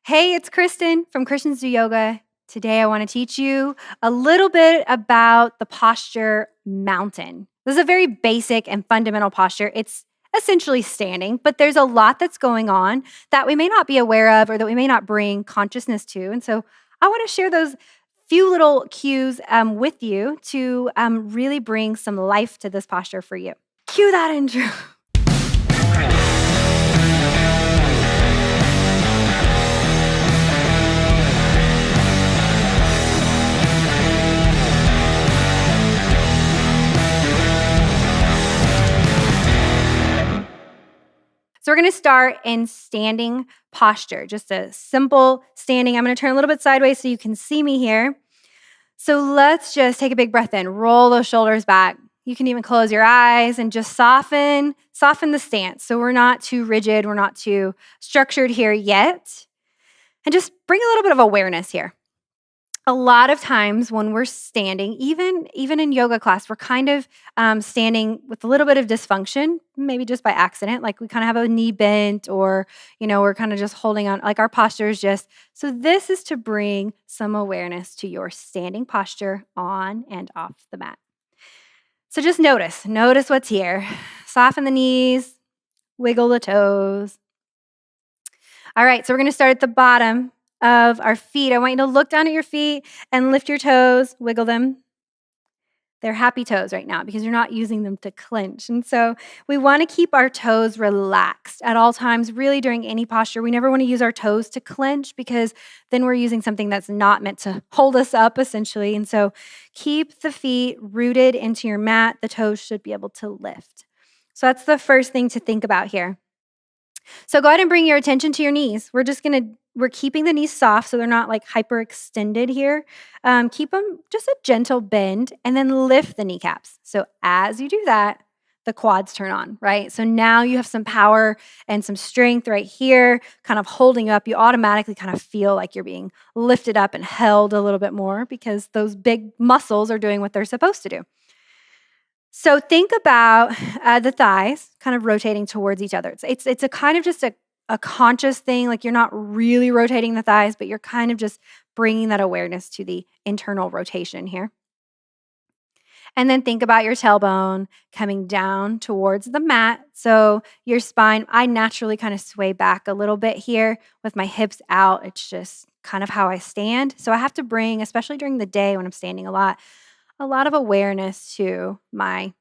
Hey, it's Kristen from Christians Do Yoga. Today I want to teach you a little bit about the posture mountain. This is a very basic and fundamental posture. It's essentially standing, but there's a lot that's going on that we may not be aware of or that we may not bring consciousness to. And so I want to share those few little cues with you to really bring some life to this posture for you. Cue that intro. So we're going to start in standing posture, just a simple standing. I'm going to turn a little bit sideways so you can see me here. So let's just take a big breath in, roll those shoulders back. You can even close your eyes and just soften the stance. So we're not too rigid, we're not too structured here yet. And just bring a little bit of awareness here. A lot of times when we're standing, even in yoga class, we're kind of standing with a little bit of dysfunction, maybe just by accident, like we kind of have a knee bent or, we're kind of just holding on, like our posture is just. So this is to bring some awareness to your standing posture on and off the mat. So just notice what's here. Soften the knees, wiggle the toes. All right, so we're going to start at the bottom of our feet. I want you to look down at your feet and lift your toes, wiggle them. They're happy toes right now because you're not using them to clench. And so we want to keep our toes relaxed at all times, really during any posture. We never want to use our toes to clench because then we're using something that's not meant to hold us up, essentially. And so keep the feet rooted into your mat. The toes should be able to lift. So that's the first thing to think about here. So go ahead and bring your attention to your knees. We're keeping the knees soft so they're not like hyperextended here. Keep them just a gentle bend and then lift the kneecaps. So as you do that, the quads turn on, right? So now you have some power and some strength right here, kind of holding you up. You automatically kind of feel like you're being lifted up and held a little bit more because those big muscles are doing what they're supposed to do. So think about the thighs kind of rotating towards each other. It's a kind of just a conscious thing, like you're not really rotating the thighs, but you're kind of just bringing that awareness to the internal rotation here. And then think about your tailbone coming down towards the mat. So your spine, I naturally kind of sway back a little bit here with my hips out. It's just kind of how I stand. So I have to bring, especially during the day when I'm standing a lot of awareness to my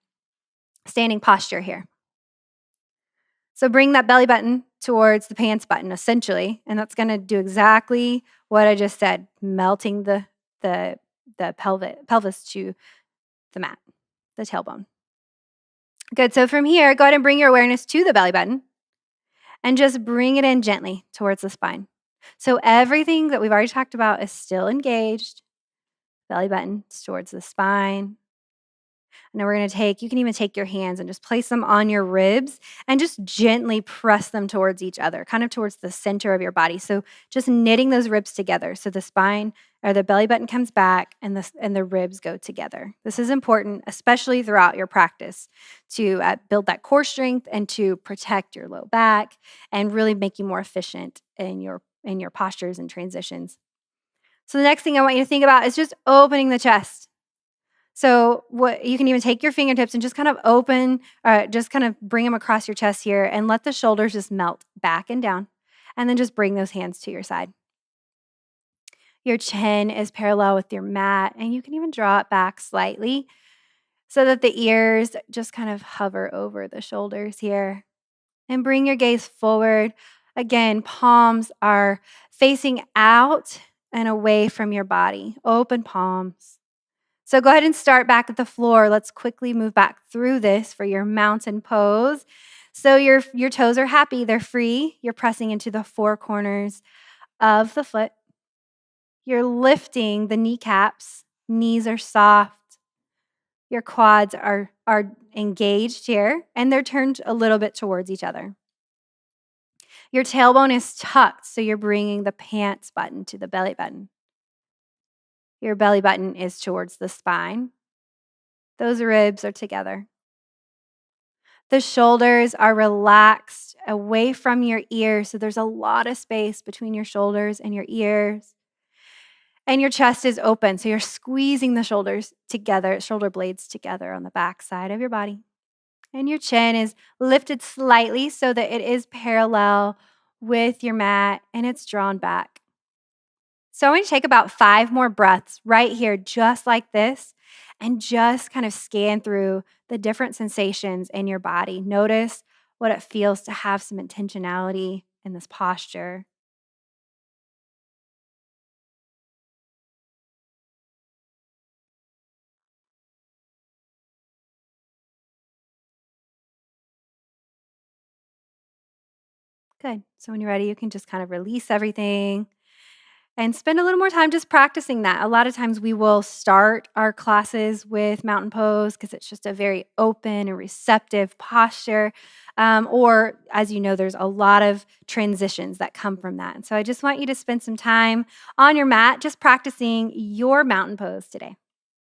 standing posture here. So bring that belly button towards the pants button, essentially, and that's going to do exactly what I just said, melting the pelvis to the mat, the tailbone. Good. So from here, go ahead and bring your awareness to the belly button and just bring it in gently towards the spine. So everything that we've already talked about is still engaged. Belly button towards the spine. And then we're going to you can even take your hands and just place them on your ribs and just gently press them towards each other, kind of towards the center of your body. So just knitting those ribs together. So the spine or the belly button comes back and the ribs go together. This is important, especially throughout your practice to build that core strength and to protect your low back and really make you more efficient in your postures and transitions. So the next thing I want you to think about is just opening the chest. So what you can even take your fingertips and just kind of just kind of bring them across your chest here and let the shoulders just melt back and down. And then just bring those hands to your side. Your chin is parallel with your mat, and you can even draw it back slightly so that the ears just kind of hover over the shoulders here. And bring your gaze forward. Again, palms are facing out and away from your body. Open palms. So go ahead and start back at the floor. Let's quickly move back through this for your mountain pose. So your toes are happy. They're free. You're pressing into the four corners of the foot. You're lifting the kneecaps. Knees are soft. Your quads are engaged here, and they're turned a little bit towards each other. Your tailbone is tucked, so you're bringing the pants button to the belly button. Your belly button is towards the spine. Those ribs are together. The shoulders are relaxed away from your ears, so there's a lot of space between your shoulders and your ears. And your chest is open, so you're squeezing the shoulders together, shoulder blades together on the back side of your body. And your chin is lifted slightly so that it is parallel with your mat and it's drawn back. So I'm going to take about 5 more breaths right here, just like this, and just kind of scan through the different sensations in your body. Notice what it feels to have some intentionality in this posture. Good. So when you're ready, you can just kind of release everything and spend a little more time just practicing that. A lot of times we will start our classes with mountain pose because it's just a very open and receptive posture. Or, as you know, there's a lot of transitions that come from that. And so I just want you to spend some time on your mat just practicing your mountain pose today.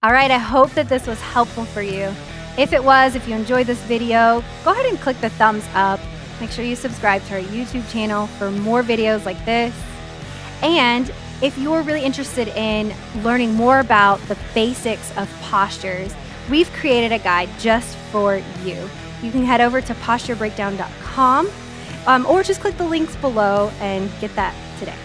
All right, I hope that this was helpful for you. If it was, if you enjoyed this video, go ahead and click the thumbs up. Make sure you subscribe to our YouTube channel for more videos like this. And if you're really interested in learning more about the basics of postures, we've created a guide just for you. You can head over to posturebreakdown.com or just click the links below and get that today.